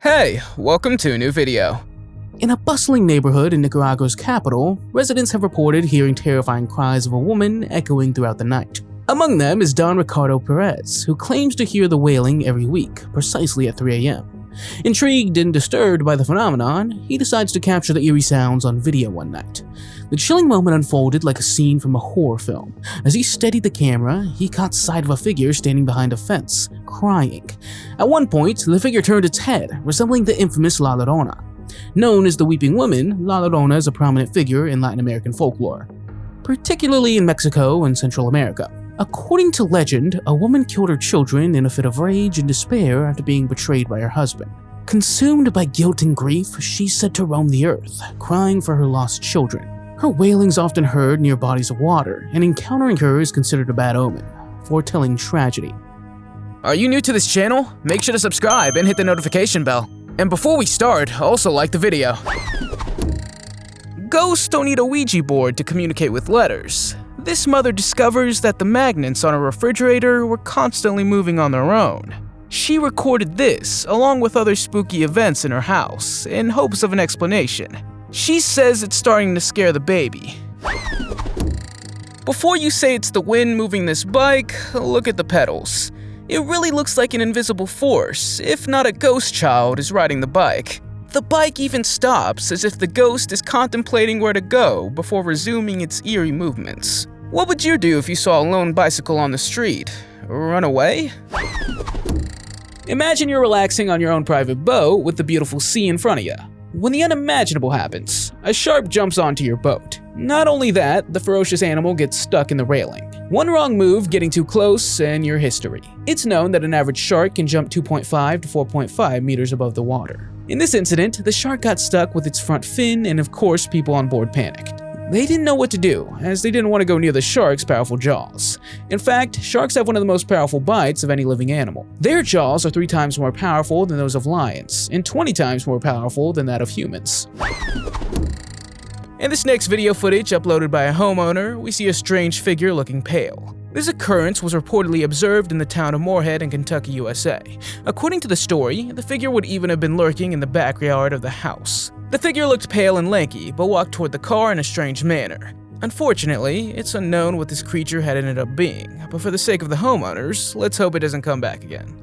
Hey, welcome to a new video. In a bustling neighborhood in Nicaragua's capital, residents have reported hearing terrifying cries of a woman echoing throughout the night. Among them is Don Ricardo Perez, who claims to hear the wailing every week, precisely at 3 a.m. Intrigued and disturbed by the phenomenon, he decides to capture the eerie sounds on video one night. The chilling moment unfolded like a scene from a horror film. As he steadied the camera, he caught sight of a figure standing behind a fence, crying. At one point, the figure turned its head, resembling the infamous La Llorona. Known as the Weeping Woman, La Llorona is a prominent figure in Latin American folklore, particularly in Mexico and Central America. According to legend, a woman killed her children in a fit of rage and despair after being betrayed by her husband. Consumed by guilt and grief, she's said to roam the earth, crying for her lost children. Her wailing's often heard near bodies of water, and encountering her is considered a bad omen, foretelling tragedy. Are you new to this channel? Make sure to subscribe and hit the notification bell. And before we start, also like the video. Ghosts don't need a Ouija board to communicate with letters. This mother discovers that the magnets on a refrigerator were constantly moving on their own. She recorded this, along with other spooky events in her house, in hopes of an explanation. She says it's starting to scare the baby. Before you say it's the wind moving this bike, look at the pedals. It really looks like an invisible force, if not a ghost child, is riding the bike. The bike even stops as if the ghost is contemplating where to go before resuming its eerie movements. What would you do if you saw a lone bicycle on the street? Run away? Imagine you're relaxing on your own private boat with the beautiful sea in front of you. When the unimaginable happens, a shark jumps onto your boat. Not only that, the ferocious animal gets stuck in the railing. One wrong move, getting too close, and you're history. It's known that an average shark can jump 2.5 to 4.5 meters above the water. In this incident, the shark got stuck with its front fin, and of course people on board panicked. They didn't know what to do, as they didn't want to go near the shark's powerful jaws. In fact, sharks have one of the most powerful bites of any living animal. Their jaws are 3 times more powerful than those of lions, and 20 times more powerful than that of humans. In this next video footage uploaded by a homeowner, we see a strange figure looking pale. This occurrence was reportedly observed in the town of Moorhead in Kentucky, USA. According to the story, the figure would even have been lurking in the backyard of the house. The figure looked pale and lanky, but walked toward the car in a strange manner. Unfortunately, it's unknown what this creature had ended up being, but for the sake of the homeowners, let's hope it doesn't come back again.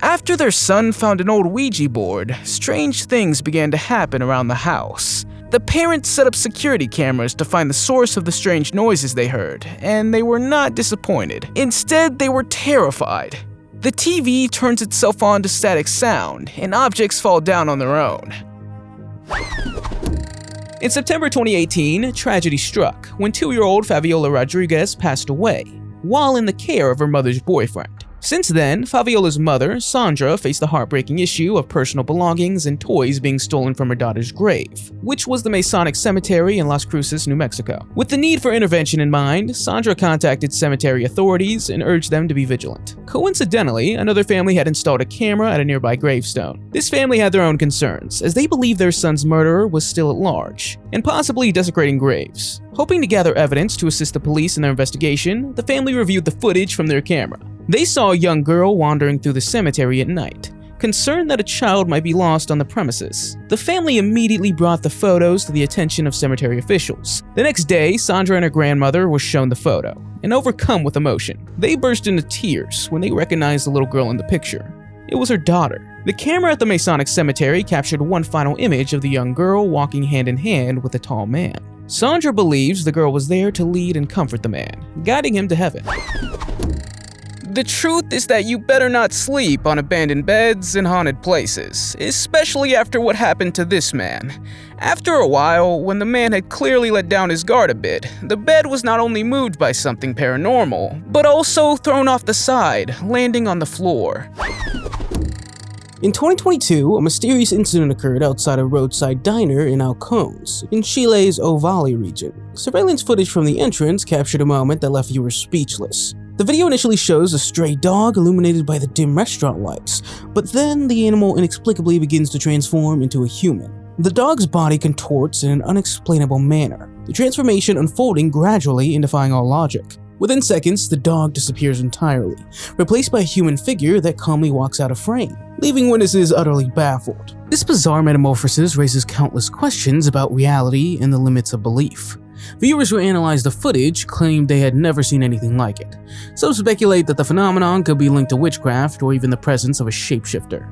After their son found an old Ouija board, strange things began to happen around the house. The parents set up security cameras to find the source of the strange noises they heard, and they were not disappointed. Instead, they were terrified. The TV turns itself on to static sound, and objects fall down on their own. In September 2018, tragedy struck when 2-year-old Fabiola Rodriguez passed away, while in the care of her mother's boyfriend. Since then, Fabiola's mother, Sandra, faced the heartbreaking issue of personal belongings and toys being stolen from her daughter's grave, which was the Masonic Cemetery in Las Cruces, New Mexico. With the need for intervention in mind, Sandra contacted cemetery authorities and urged them to be vigilant. Coincidentally, another family had installed a camera at a nearby gravestone. This family had their own concerns, as they believed their son's murderer was still at large, and possibly desecrating graves. Hoping to gather evidence to assist the police in their investigation, the family reviewed the footage from their camera. They saw a young girl wandering through the cemetery at night, concerned that a child might be lost on the premises. The family immediately brought the photos to the attention of cemetery officials. The next day, Sandra and her grandmother were shown the photo, and overcome with emotion, they burst into tears when they recognized the little girl in the picture. It was her daughter. The camera at the Masonic Cemetery captured one final image of the young girl walking hand in hand with a tall man. Sandra believes the girl was there to lead and comfort the man, guiding him to heaven. The truth is that you better not sleep on abandoned beds and haunted places, especially after what happened to this man. After a while, when the man had clearly let down his guard a bit, the bed was not only moved by something paranormal, but also thrown off the side, landing on the floor. In 2022, a mysterious incident occurred outside a roadside diner in Alcones, in Chile's Ovalle region. Surveillance footage from the entrance captured a moment that left viewers speechless. The video initially shows a stray dog illuminated by the dim restaurant lights, but then the animal inexplicably begins to transform into a human. The dog's body contorts in an unexplainable manner, the transformation unfolding gradually and defying all logic. Within seconds, the dog disappears entirely, replaced by a human figure that calmly walks out of frame, leaving witnesses utterly baffled. This bizarre metamorphosis raises countless questions about reality and the limits of belief. Viewers who analyzed the footage claimed they had never seen anything like it. Some speculate that the phenomenon could be linked to witchcraft or even the presence of a shapeshifter.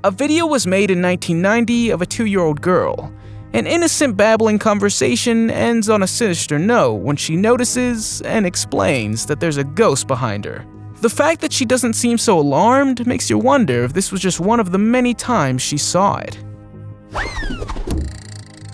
A video was made in 1990 of a 2-year-old girl. An innocent babbling conversation ends on a sinister note when she notices and explains that there's a ghost behind her. The fact that she doesn't seem so alarmed makes you wonder if this was just one of the many times she saw it.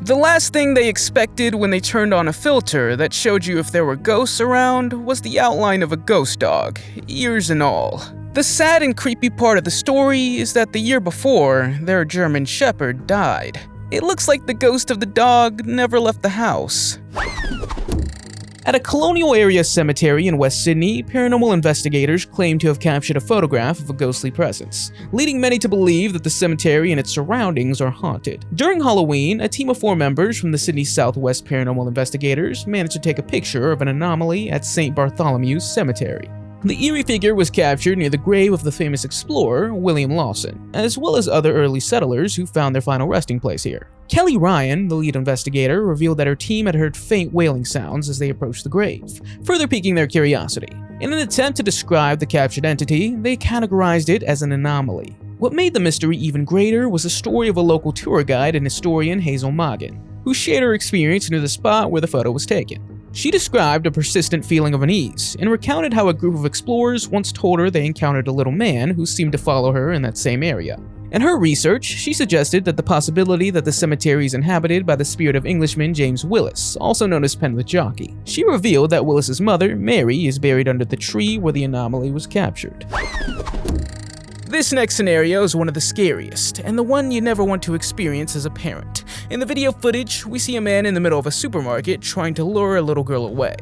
The last thing they expected when they turned on a filter that showed you if there were ghosts around was the outline of a ghost dog, ears and all. The sad and creepy part of the story is that the year before, their German Shepherd died. It looks like the ghost of the dog never left the house. At a colonial area cemetery in West Sydney, paranormal investigators claim to have captured a photograph of a ghostly presence, leading many to believe that the cemetery and its surroundings are haunted. During Halloween, a team of 4 members from the Sydney Southwest Paranormal Investigators managed to take a picture of an anomaly at St. Bartholomew's Cemetery. The eerie figure was captured near the grave of the famous explorer, William Lawson, as well as other early settlers who found their final resting place here. Kelly Ryan, the lead investigator, revealed that her team had heard faint wailing sounds as they approached the grave, further piquing their curiosity. In an attempt to describe the captured entity, they categorized it as an anomaly. What made the mystery even greater was the story of a local tour guide and historian, Hazel Moggin, who shared her experience near the spot where the photo was taken. She described a persistent feeling of unease and recounted how a group of explorers once told her they encountered a little man who seemed to follow her in that same area. In her research, she suggested that the possibility that the cemetery is inhabited by the spirit of Englishman James Willis, also known as Penrith Jockey. She revealed that Willis's mother, Mary, is buried under the tree where the anomaly was captured. This next scenario is one of the scariest, and the one you never want to experience as a parent. In the video footage, we see a man in the middle of a supermarket trying to lure a little girl away.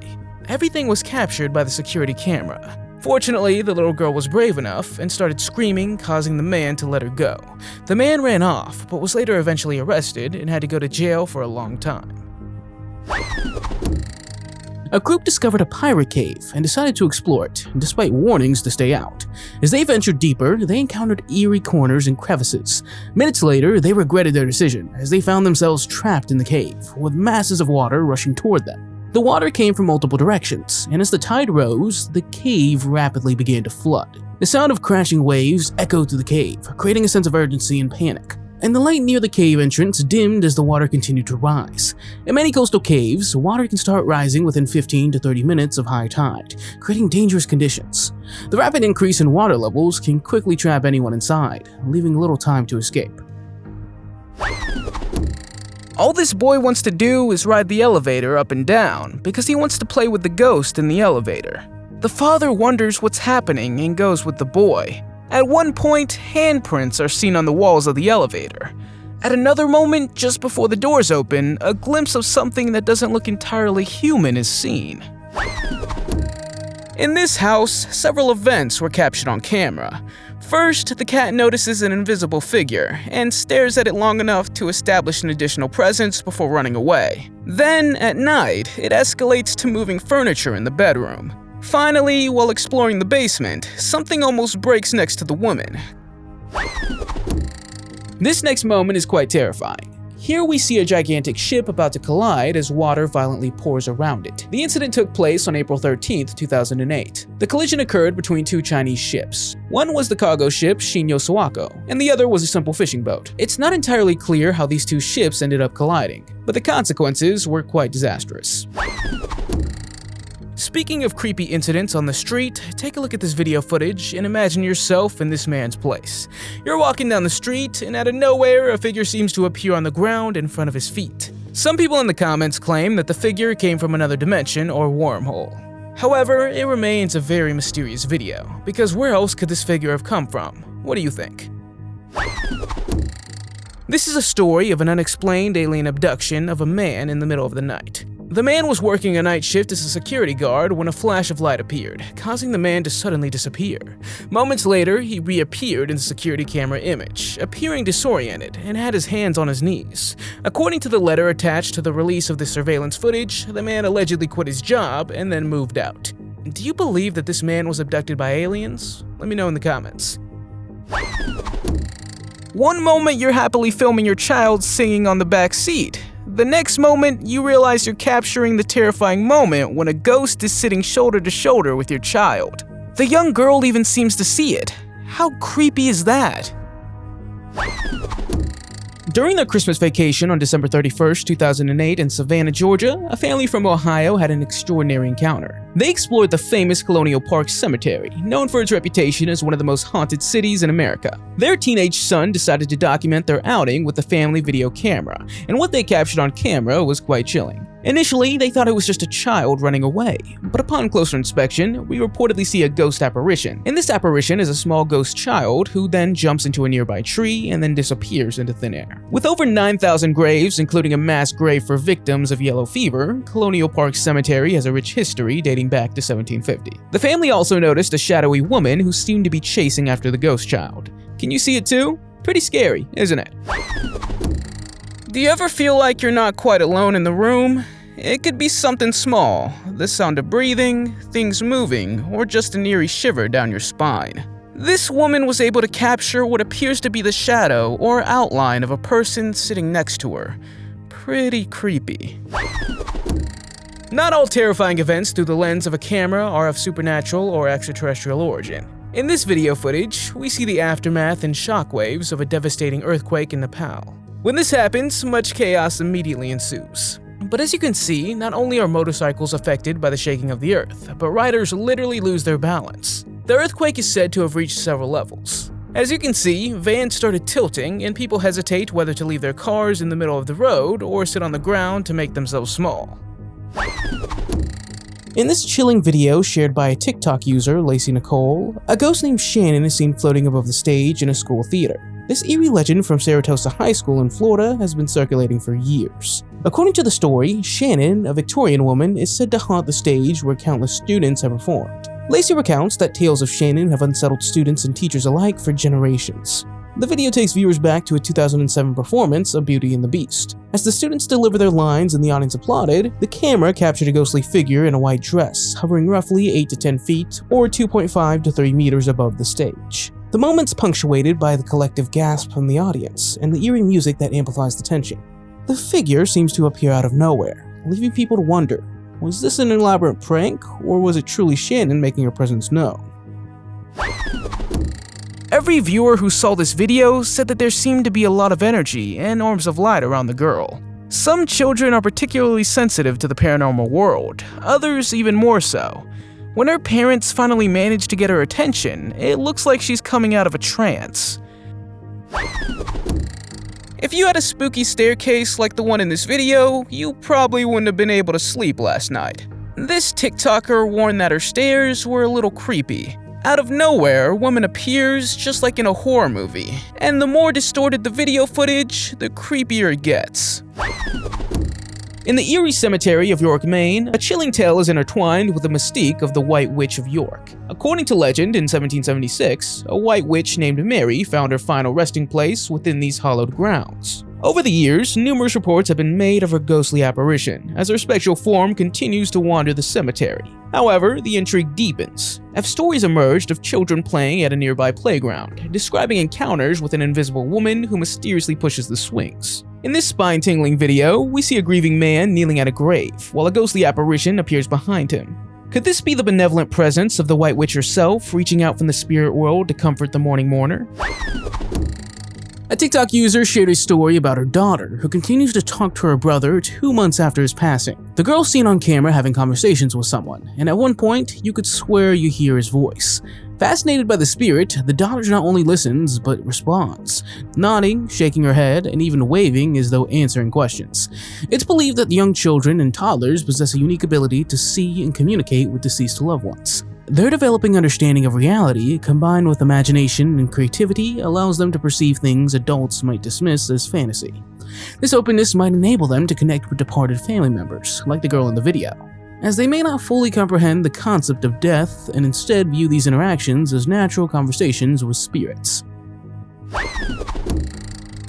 Everything was captured by the security camera. Fortunately, the little girl was brave enough and started screaming, causing the man to let her go. The man ran off, but was later eventually arrested and had to go to jail for a long time. A group discovered a pirate cave and decided to explore it, despite warnings to stay out. As they ventured deeper, they encountered eerie corners and crevices. Minutes later, they regretted their decision, as they found themselves trapped in the cave, with masses of water rushing toward them. The water came from multiple directions, and as the tide rose, the cave rapidly began to flood. The sound of crashing waves echoed through the cave, creating a sense of urgency and panic. And the light near the cave entrance dimmed as the water continued to rise. In many coastal caves, water can start rising within 15 to 30 minutes of high tide, creating dangerous conditions. The rapid increase in water levels can quickly trap anyone inside, leaving little time to escape. All this boy wants to do is ride the elevator up and down because he wants to play with the ghost in the elevator. The father wonders what's happening and goes with the boy. At one point, handprints are seen on the walls of the elevator. At another moment, just before the doors open, a glimpse of something that doesn't look entirely human is seen. In this house, several events were captured on camera. First, the cat notices an invisible figure and stares at it long enough to establish an additional presence before running away. Then, at night, it escalates to moving furniture in the bedroom. Finally, while exploring the basement, something almost breaks next to the woman. This next moment is quite terrifying. Here we see a gigantic ship about to collide as water violently pours around it. The incident took place on April 13, 2008. The collision occurred between 2 Chinese ships. One was the cargo ship Shinyo Sawako, and the other was a simple fishing boat. It's not entirely clear how these 2 ships ended up colliding, but the consequences were quite disastrous. Speaking of creepy incidents on the street, take a look at this video footage and imagine yourself in this man's place. You're walking down the street, and out of nowhere, a figure seems to appear on the ground in front of his feet. Some people in the comments claim that the figure came from another dimension or wormhole. However, it remains a very mysterious video, because where else could this figure have come from? What do you think? This is a story of an unexplained alien abduction of a man in the middle of the night. The man was working a night shift as a security guard when a flash of light appeared, causing the man to suddenly disappear. Moments later, he reappeared in the security camera image, appearing disoriented and had his hands on his knees. According to the letter attached to the release of the surveillance footage, the man allegedly quit his job and then moved out. Do you believe that this man was abducted by aliens? Let me know in the comments. One moment you're happily filming your child singing on the back seat. The next moment, you realize you're capturing the terrifying moment when a ghost is sitting shoulder to shoulder with your child. The young girl even seems to see it. How creepy is that? During their Christmas vacation on December 31st, 2008 in Savannah, Georgia, a family from Ohio had an extraordinary encounter. They explored the famous Colonial Park Cemetery, known for its reputation as one of the most haunted cities in America. Their teenage son decided to document their outing with the family video camera, and what they captured on camera was quite chilling. Initially, they thought it was just a child running away, but upon closer inspection, we reportedly see a ghost apparition. And this apparition is a small ghost child who then jumps into a nearby tree and then disappears into thin air. With over 9,000 graves, including a mass grave for victims of yellow fever, Colonial Park Cemetery has a rich history dating back to 1750. The family also noticed a shadowy woman who seemed to be chasing after the ghost child. Can you see it too? Pretty scary, isn't it? Do you ever feel like you're not quite alone in the room? It could be something small, the sound of breathing, things moving, or just an eerie shiver down your spine. This woman was able to capture what appears to be the shadow or outline of a person sitting next to her. Pretty creepy. Not all terrifying events through the lens of a camera are of supernatural or extraterrestrial origin. In this video footage, we see the aftermath and shockwaves of a devastating earthquake in Nepal. When this happens, much chaos immediately ensues. But as you can see, not only are motorcycles affected by the shaking of the earth, but riders literally lose their balance. The earthquake is said to have reached several levels. As you can see, vans started tilting and people hesitate whether to leave their cars in the middle of the road or sit on the ground to make themselves small. In this chilling video shared by a TikTok user, Lacey Nicole, a ghost named Shannon is seen floating above the stage in a school theater. This eerie legend from Saratoga High School in Florida has been circulating for years. According to the story, Shannon, a Victorian woman, is said to haunt the stage where countless students have performed. Lacey recounts that tales of Shannon have unsettled students and teachers alike for generations. The video takes viewers back to a 2007 performance of Beauty and the Beast. As the students deliver their lines and the audience applauded, the camera captured a ghostly figure in a white dress, hovering roughly 8 to 10 feet or 2.5 to 3 meters above the stage. The moment's punctuated by the collective gasp from the audience and the eerie music that amplifies the tension. The figure seems to appear out of nowhere, leaving people to wonder, was this an elaborate prank, or was it truly Shannon making her presence known? Every viewer who saw this video said that there seemed to be a lot of energy and orbs of light around the girl. Some children are particularly sensitive to the paranormal world, others even more so. When her parents finally manage to get her attention, it looks like she's coming out of a trance. If you had a spooky staircase like the one in this video, you probably wouldn't have been able to sleep last night. This TikToker warned that her stairs were a little creepy. Out of nowhere, a woman appears just like in a horror movie, and the more distorted the video footage, the creepier it gets. In the eerie cemetery of York, Maine, a chilling tale is intertwined with the mystique of the White Witch of York. According to legend, in 1776, a white witch named Mary found her final resting place within these hallowed grounds. Over the years, numerous reports have been made of her ghostly apparition, as her spectral form continues to wander the cemetery. However, the intrigue deepens, as stories emerged of children playing at a nearby playground, describing encounters with an invisible woman who mysteriously pushes the swings. In this spine-tingling video, we see a grieving man kneeling at a grave, while a ghostly apparition appears behind him. Could this be the benevolent presence of the White Witch herself, reaching out from the spirit world to comfort the mourning mourner? A TikTok user shared a story about her daughter, who continues to talk to her brother 2 months after his passing. The girl's seen on camera having conversations with someone, and at one point, you could swear you hear his voice. Fascinated by the spirit, the daughter not only listens, but responds, nodding, shaking her head, and even waving as though answering questions. It's believed that young children and toddlers possess a unique ability to see and communicate with deceased loved ones. Their developing understanding of reality, combined with imagination and creativity, allows them to perceive things adults might dismiss as fantasy. This openness might enable them to connect with departed family members, like the girl in the video, as they may not fully comprehend the concept of death and instead view these interactions as natural conversations with spirits.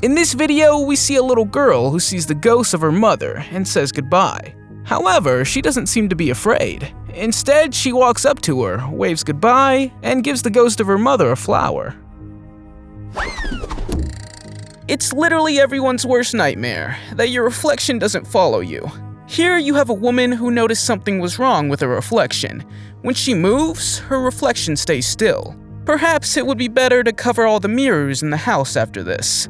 In this video, we see a little girl who sees the ghost of her mother and says goodbye. However, she doesn't seem to be afraid. Instead, she walks up to her, waves goodbye, and gives the ghost of her mother a flower. It's literally everyone's worst nightmare, that your reflection doesn't follow you. Here you have a woman who noticed something was wrong with her reflection. When she moves, her reflection stays still. Perhaps it would be better to cover all the mirrors in the house after this.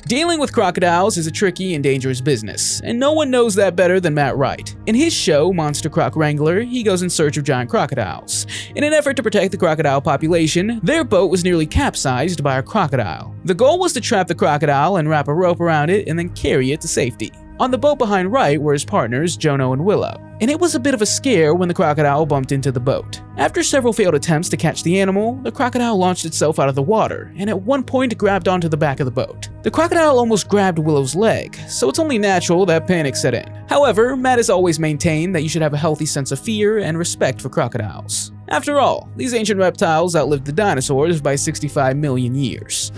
Dealing with crocodiles is a tricky and dangerous business, and no one knows that better than Matt Wright. In his show, Monster Croc Wrangler, he goes in search of giant crocodiles. In an effort to protect the crocodile population, their boat was nearly capsized by a crocodile. The goal was to trap the crocodile and wrap a rope around it and then carry it to safety. On the boat behind Wright were his partners, Jono and Willow, and it was a bit of a scare when the crocodile bumped into the boat. After several failed attempts to catch the animal, the crocodile launched itself out of the water, and at one point grabbed onto the back of the boat. The crocodile almost grabbed Willow's leg, so it's only natural that panic set in. However, Matt has always maintained that you should have a healthy sense of fear and respect for crocodiles. After all, these ancient reptiles outlived the dinosaurs by 65 million years.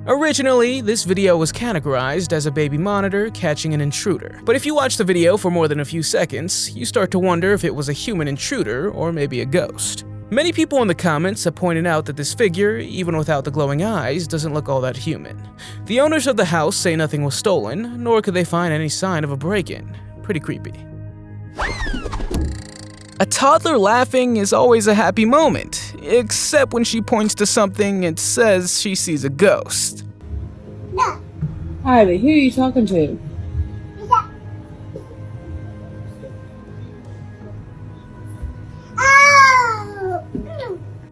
Originally, this video was categorized as a baby monitor catching an intruder, but if you watch the video for more than a few seconds, you start to wonder if it was a human intruder or maybe a ghost. Many people in the comments have pointed out that this figure, even without the glowing eyes, doesn't look all that human. The owners of the house say nothing was stolen, nor could they find any sign of a break-in. Pretty creepy. A toddler laughing is always a happy moment, except when she points to something and says she sees a ghost. Ivy, who are you talking to?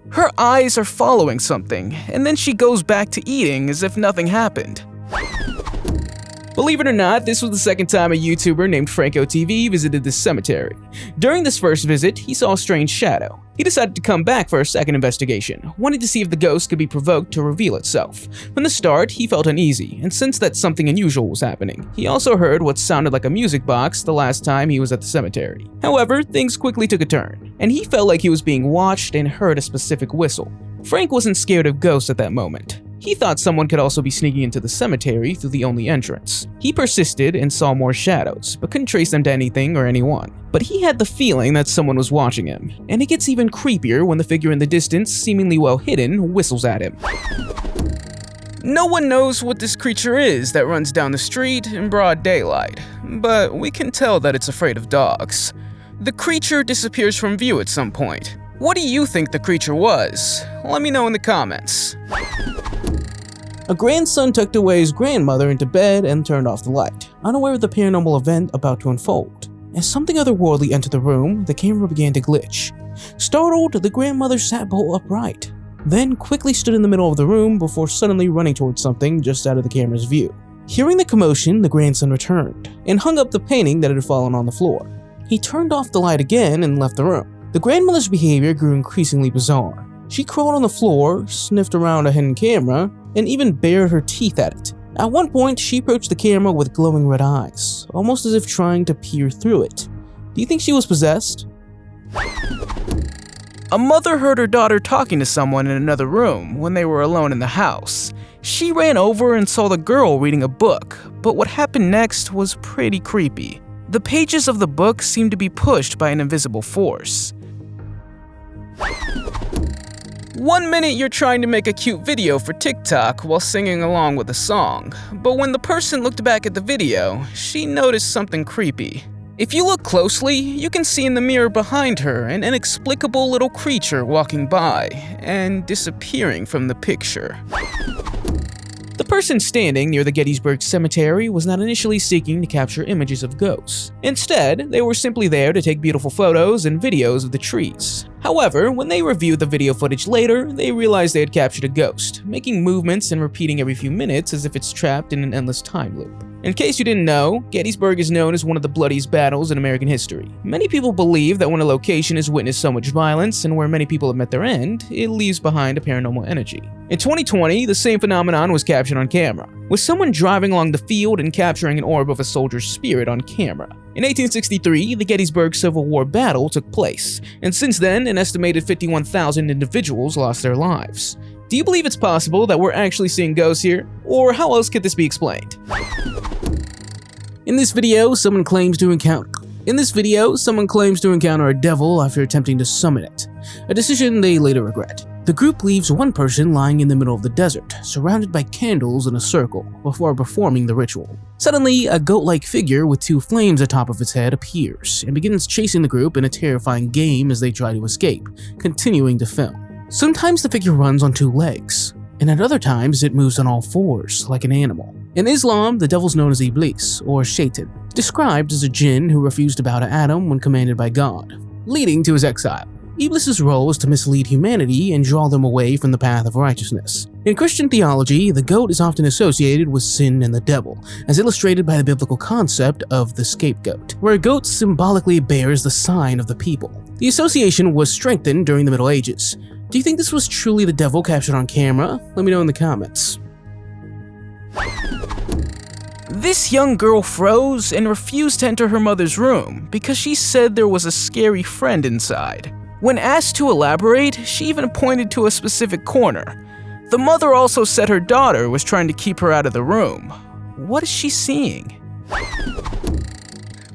Her eyes are following something, and then she goes back to eating as if nothing happened. Believe it or not, this was the second time a YouTuber named Franco TV visited this cemetery. During this first visit, he saw a strange shadow. He decided to come back for a second investigation, wanting to see if the ghost could be provoked to reveal itself. From the start, he felt uneasy and sensed that something unusual was happening. He also heard what sounded like a music box the last time he was at the cemetery. However, things quickly took a turn, and he felt like he was being watched and heard a specific whistle. Frank wasn't scared of ghosts at that moment. He thought someone could also be sneaking into the cemetery through the only entrance. He persisted and saw more shadows, but couldn't trace them to anything or anyone. But he had the feeling that someone was watching him, and it gets even creepier when the figure in the distance, seemingly well hidden, whistles at him. No one knows what this creature is that runs down the street in broad daylight, but we can tell that it's afraid of dogs. The creature disappears from view at some point. What do you think the creature was? Let me know in the comments. A grandson tucked away his grandmother into bed and turned off the light, unaware of the paranormal event about to unfold. As something otherworldly entered the room, the camera began to glitch. Startled, the grandmother sat bolt upright, then quickly stood in the middle of the room before suddenly running towards something just out of the camera's view. Hearing the commotion, the grandson returned and hung up the painting that had fallen on the floor. He turned off the light again and left the room. The grandmother's behavior grew increasingly bizarre. She crawled on the floor, sniffed around a hidden camera, and even bared her teeth at it. At one point, she approached the camera with glowing red eyes, almost as if trying to peer through it. Do you think she was possessed? A mother heard her daughter talking to someone in another room when they were alone in the house. She ran over and saw the girl reading a book, but what happened next was pretty creepy. The pages of the book seemed to be pushed by an invisible force. 1 minute you're trying to make a cute video for TikTok while singing along with a song, but when the person looked back at the video, she noticed something creepy. If you look closely, you can see in the mirror behind her an inexplicable little creature walking by and disappearing from the picture. The person standing near the Gettysburg cemetery was not initially seeking to capture images of ghosts. Instead, they were simply there to take beautiful photos and videos of the trees. However, when they reviewed the video footage later, they realized they had captured a ghost, making movements and repeating every few minutes as if it's trapped in an endless time loop. In case you didn't know, Gettysburg is known as one of the bloodiest battles in American history. Many people believe that when a location has witnessed so much violence and where many people have met their end, it leaves behind a paranormal energy. In 2020, the same phenomenon was captured on camera, with someone driving along the field and capturing an orb of a soldier's spirit on camera. In 1863, the Gettysburg Civil War battle took place, and since then, an estimated 51,000 individuals lost their lives. Do you believe it's possible that we're actually seeing ghosts here? Or how else could this be explained? In this video, someone claims to encounter a devil after attempting to summon it, a decision they later regret. The group leaves one person lying in the middle of the desert, surrounded by candles in a circle, before performing the ritual. Suddenly, a goat-like figure with two flames atop of its head appears and begins chasing the group in a terrifying game as they try to escape, continuing to film. Sometimes the figure runs on two legs, and at other times it moves on all fours, like an animal. In Islam, the devil's known as Iblis, or Shaitan, described as a jinn who refused to bow to Adam when commanded by God, leading to his exile. Iblis's role is to mislead humanity and draw them away from the path of righteousness. In Christian theology, the goat is often associated with sin and the devil, as illustrated by the biblical concept of the scapegoat, where a goat symbolically bears the sign of the people. The association was strengthened during the Middle Ages. Do you think this was truly the devil captured on camera? Let me know in the comments. This young girl froze and refused to enter her mother's room because she said there was a scary friend inside. When asked to elaborate, she even pointed to a specific corner. The mother also said her daughter was trying to keep her out of the room. What is she seeing?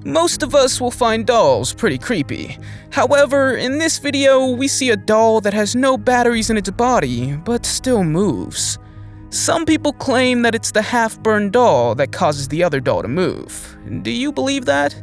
Most of us will find dolls pretty creepy. However, in this video, we see a doll that has no batteries in its body, but still moves. Some people claim that it's the half-burned doll that causes the other doll to move. Do you believe that?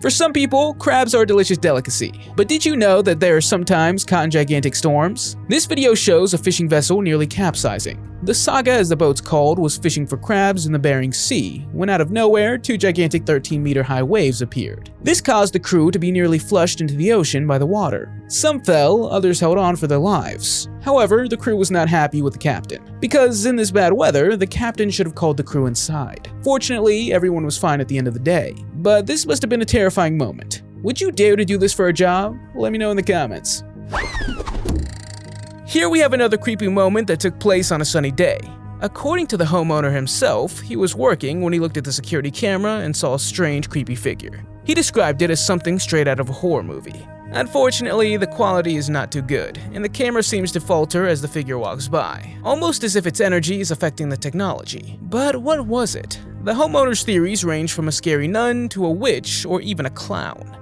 For some people, crabs are a delicious delicacy, but did you know that there are sometimes caught in gigantic storms? This video shows a fishing vessel nearly capsizing. The Saga, as the boat's called, was fishing for crabs in the Bering Sea, when out of nowhere, two gigantic 13-meter-high waves appeared. This caused the crew to be nearly flushed into the ocean by the water. Some fell, others held on for their lives. However, the crew was not happy with the captain, because in this bad weather, the captain should have called the crew inside. Fortunately, everyone was fine at the end of the day, but this must have been a terrifying moment. Would you dare to do this for a job? Let me know in the comments. Here we have another creepy moment that took place on a sunny day. According to the homeowner himself, he was working when he looked at the security camera and saw a strange, creepy figure. He described it as something straight out of a horror movie. Unfortunately, the quality is not too good, and the camera seems to falter as the figure walks by, almost as if its energy is affecting the technology. But what was it? The homeowner's theories range from a scary nun to a witch or even a clown.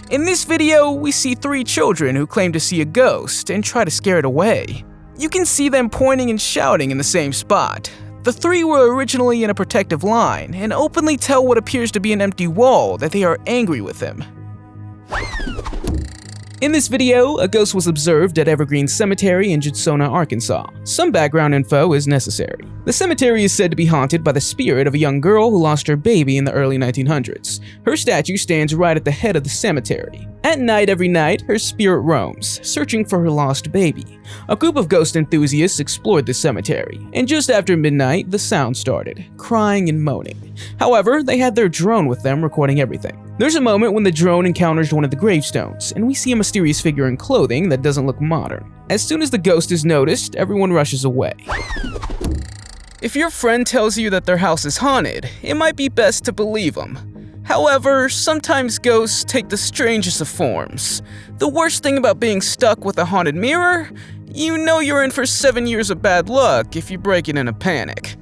In this video, we see three children who claim to see a ghost and try to scare it away. You can see them pointing and shouting in the same spot. The three were originally in a protective line and openly tell what appears to be an empty wall that they are angry with him. In this video, a ghost was observed at Evergreen Cemetery in Judson, Arkansas. Some background info is necessary. The cemetery is said to be haunted by the spirit of a young girl who lost her baby in the early 1900s. Her statue stands right at the head of the cemetery. At night every night, her spirit roams, searching for her lost baby. A group of ghost enthusiasts explored the cemetery, and just after midnight, the sound started, crying and moaning. However, they had their drone with them recording everything. There's a moment when the drone encounters one of the gravestones, and we see a mysterious figure in clothing that doesn't look modern. As soon as the ghost is noticed, everyone rushes away. If your friend tells you that their house is haunted, it might be best to believe them. However, sometimes ghosts take the strangest of forms. The worst thing about being stuck with a haunted mirror? You know you're in for 7 years of bad luck if you break it in a panic.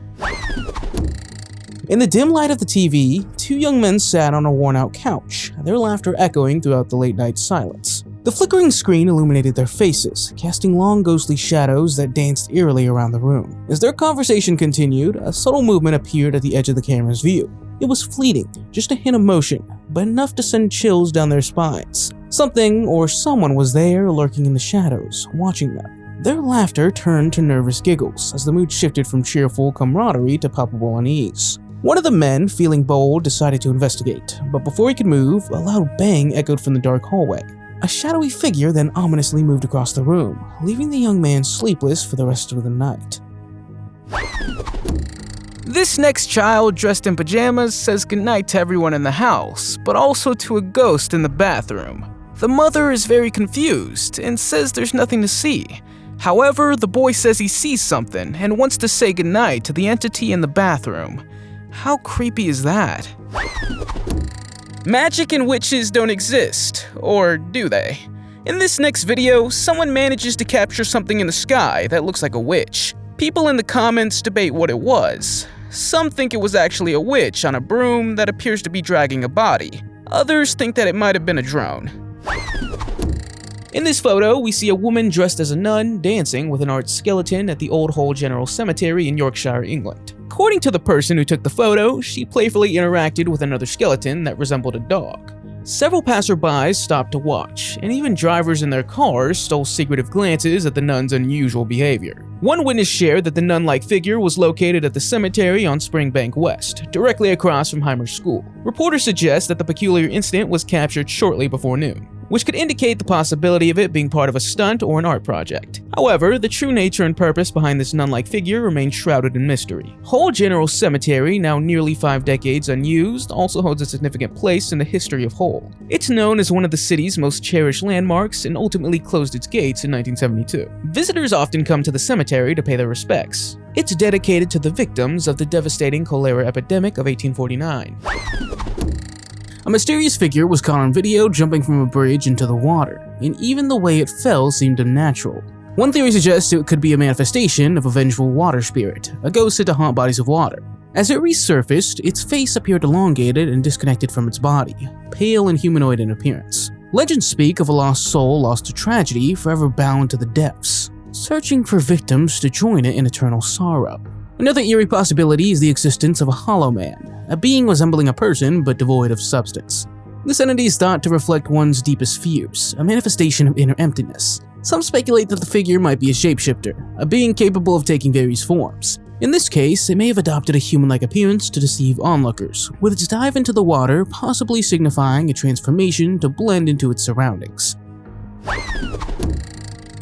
In the dim light of the TV, two young men sat on a worn-out couch, their laughter echoing throughout the late-night silence. The flickering screen illuminated their faces, casting long ghostly shadows that danced eerily around the room. As their conversation continued, a subtle movement appeared at the edge of the camera's view. It was fleeting, just a hint of motion, but enough to send chills down their spines. Something or someone was there, lurking in the shadows, watching them. Their laughter turned to nervous giggles as the mood shifted from cheerful camaraderie to palpable unease. One of the men, feeling bold, decided to investigate, but before he could move, a loud bang echoed from the dark hallway. A shadowy figure then ominously moved across the room, leaving the young man sleepless for the rest of the night. This next child, dressed in pajamas, says goodnight to everyone in the house, but also to a ghost in the bathroom. The mother is very confused and says there's nothing to see. However, the boy says he sees something and wants to say goodnight to the entity in the bathroom. How creepy is that? Magic and witches don't exist, or do they? In this next video, someone manages to capture something in the sky that looks like a witch. People in the comments debate what it was. Some think it was actually a witch on a broom that appears to be dragging a body. Others think that it might have been a drone. In this photo, we see a woman dressed as a nun dancing with an art skeleton at the Old Hall General Cemetery in Yorkshire, England. According to the person who took the photo, she playfully interacted with another skeleton that resembled a dog. Several passerbys stopped to watch, and even drivers in their cars stole secretive glances at the nun's unusual behavior. One witness shared that the nun-like figure was located at the cemetery on Springbank West, directly across from Heimer's school. Reporters suggest that the peculiar incident was captured shortly before noon, which could indicate the possibility of it being part of a stunt or an art project. However, the true nature and purpose behind this nun-like figure remains shrouded in mystery. Hull General Cemetery, now nearly 5 decades unused, also holds a significant place in the history of Hull. It's known as one of the city's most cherished landmarks and ultimately closed its gates in 1972. Visitors often come to the cemetery to pay their respects. It's dedicated to the victims of the devastating cholera epidemic of 1849. A mysterious figure was caught on video jumping from a bridge into the water, and even the way it fell seemed unnatural. One theory suggests it could be a manifestation of a vengeful water spirit, a ghost said to haunt bodies of water. As it resurfaced, its face appeared elongated and disconnected from its body, pale and humanoid in appearance. Legends speak of a lost soul lost to tragedy, forever bound to the depths, searching for victims to join it in eternal sorrow. Another eerie possibility is the existence of a hollow man, a being resembling a person but devoid of substance. This entity is thought to reflect one's deepest fears, a manifestation of inner emptiness. Some speculate that the figure might be a shapeshifter, a being capable of taking various forms. In this case, it may have adopted a human-like appearance to deceive onlookers, with its dive into the water possibly signifying a transformation to blend into its surroundings.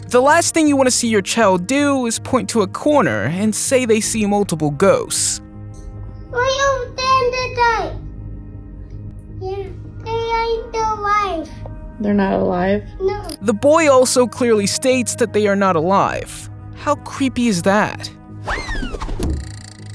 The last thing you want to see your child do is point to a corner and say they see multiple ghosts. Why you stand yeah, they ain't alive. They're not alive? No. The boy also clearly states that they are not alive. How creepy is that?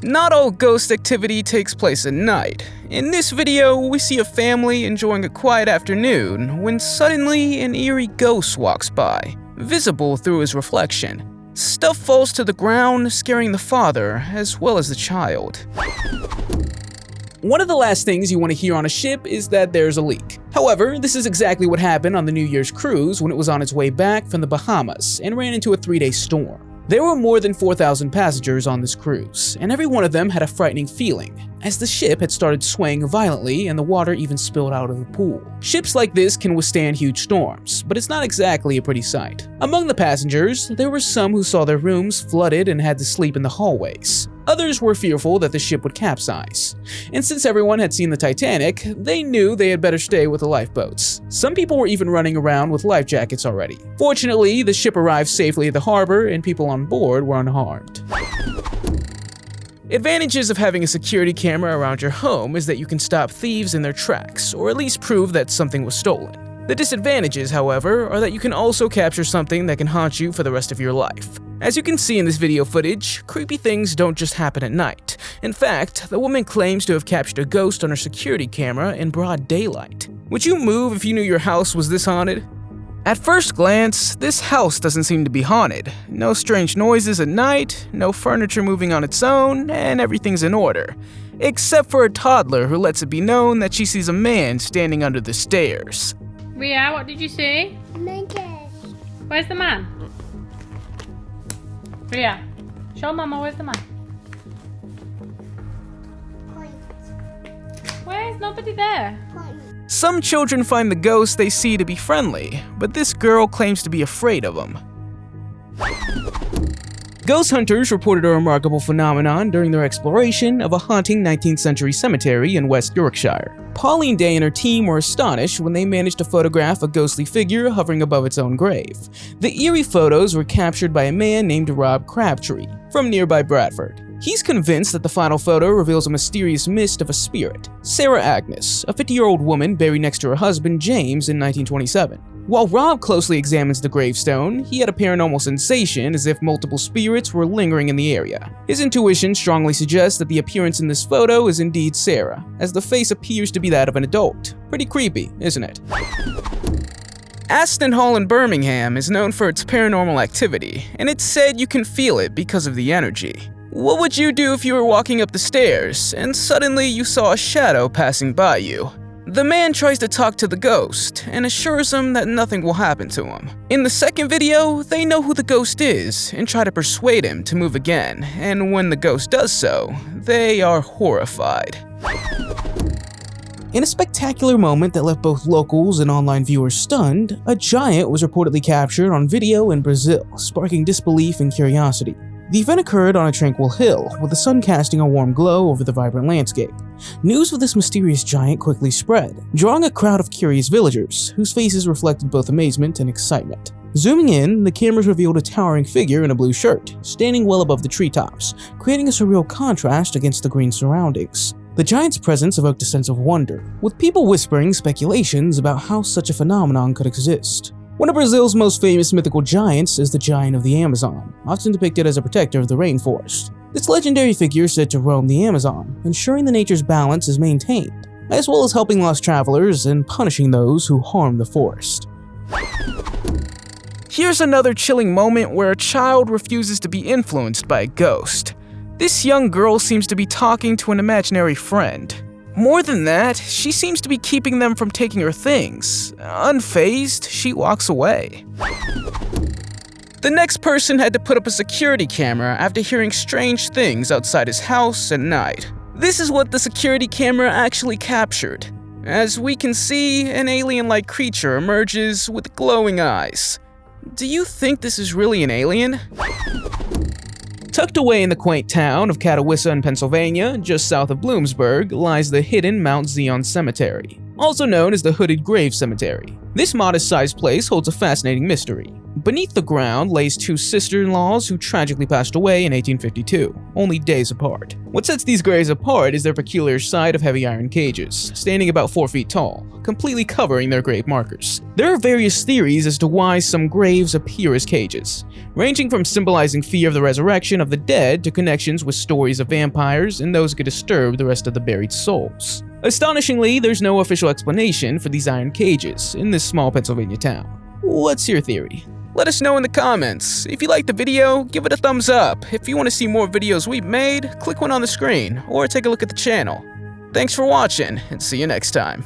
Not all ghost activity takes place at night. In this video, we see a family enjoying a quiet afternoon when suddenly an eerie ghost walks by, visible through his reflection. Stuff falls to the ground, scaring the father as well as the child. One of the last things you want to hear on a ship is that there's a leak. However, this is exactly what happened on the New Year's cruise when it was on its way back from the Bahamas and ran into a 3-day storm. There were more than 4,000 passengers on this cruise, and every one of them had a frightening feeling, as the ship had started swaying violently and the water even spilled out of the pool. Ships like this can withstand huge storms, but it's not exactly a pretty sight. Among the passengers, there were some who saw their rooms flooded and had to sleep in the hallways. Others were fearful that the ship would capsize. And since everyone had seen the Titanic, they knew they had better stay with the lifeboats. Some people were even running around with life jackets already. Fortunately, the ship arrived safely at the harbor and people on board were unharmed. Advantages of having a security camera around your home is that you can stop thieves in their tracks, or at least prove that something was stolen. The disadvantages, however, are that you can also capture something that can haunt you for the rest of your life. As you can see in this video footage, creepy things don't just happen at night. In fact, the woman claims to have captured a ghost on her security camera in broad daylight. Would you move if you knew your house was this haunted? At first glance, this house doesn't seem to be haunted. No strange noises at night, no furniture moving on its own, and everything's in order. Except for a toddler who lets it be known that she sees a man standing under the stairs. Ria, what did you say? Where's the man? Ria, show Mama, where's the man? Where's nobody there? Some children find the ghosts they see to be friendly, but this girl claims to be afraid of them. Ghost hunters reported a remarkable phenomenon during their exploration of a haunting 19th century cemetery in West Yorkshire. Pauline Day and her team were astonished when they managed to photograph a ghostly figure hovering above its own grave. The eerie photos were captured by a man named Rob Crabtree from nearby Bradford. He's convinced that the final photo reveals a mysterious mist of a spirit, Sarah Agnes, a 50-year-old woman buried next to her husband James in 1927. While Rob closely examines the gravestone, he had a paranormal sensation as if multiple spirits were lingering in the area. His intuition strongly suggests that the appearance in this photo is indeed Sarah, as the face appears to be that of an adult. Pretty creepy, isn't it? Aston Hall in Birmingham is known for its paranormal activity, and it's said you can feel it because of the energy. What would you do if you were walking up the stairs, and suddenly you saw a shadow passing by you? The man tries to talk to the ghost, and assures him that nothing will happen to him. In the second video, they know who the ghost is, and try to persuade him to move again, and when the ghost does so, they are horrified. In a spectacular moment that left both locals and online viewers stunned, a giant was reportedly captured on video in Brazil, sparking disbelief and curiosity. The event occurred on a tranquil hill, with the sun casting a warm glow over the vibrant landscape. News of this mysterious giant quickly spread, drawing a crowd of curious villagers, whose faces reflected both amazement and excitement. Zooming in, the cameras revealed a towering figure in a blue shirt, standing well above the treetops, creating a surreal contrast against the green surroundings. The giant's presence evoked a sense of wonder, with people whispering speculations about how such a phenomenon could exist. One of Brazil's most famous mythical giants is the giant of the Amazon, often depicted as a protector of the rainforest. This legendary figure is said to roam the Amazon, ensuring the nature's balance is maintained, as well as helping lost travelers and punishing those who harm the forest. Here's another chilling moment where a child refuses to be influenced by a ghost. This young girl seems to be talking to an imaginary friend. More than that, she seems to be keeping them from taking her things. Unfazed, she walks away. The next person had to put up a security camera after hearing strange things outside his house at night. This is what the security camera actually captured. As we can see, an alien-like creature emerges with glowing eyes. Do you think this is really an alien? Tucked away in the quaint town of Catawissa in Pennsylvania, just south of Bloomsburg, lies the hidden Mount Zion Cemetery, also known as the Hooded Grave Cemetery. This modest-sized place holds a fascinating mystery. Beneath the ground lays two sister-in-laws who tragically passed away in 1852, only days apart. What sets these graves apart is their peculiar sight of heavy iron cages, standing about 4 feet tall, completely covering their grave markers. There are various theories as to why some graves appear as cages, ranging from symbolizing fear of the resurrection of the dead to connections with stories of vampires and those who could disturb the rest of the buried souls. Astonishingly, there's no official explanation for these iron cages in this small Pennsylvania town. What's your theory? Let us know in the comments. If you liked the video, give it a thumbs up. If you want to see more videos we've made, click one on the screen, or take a look at the channel. Thanks for watching, and see you next time.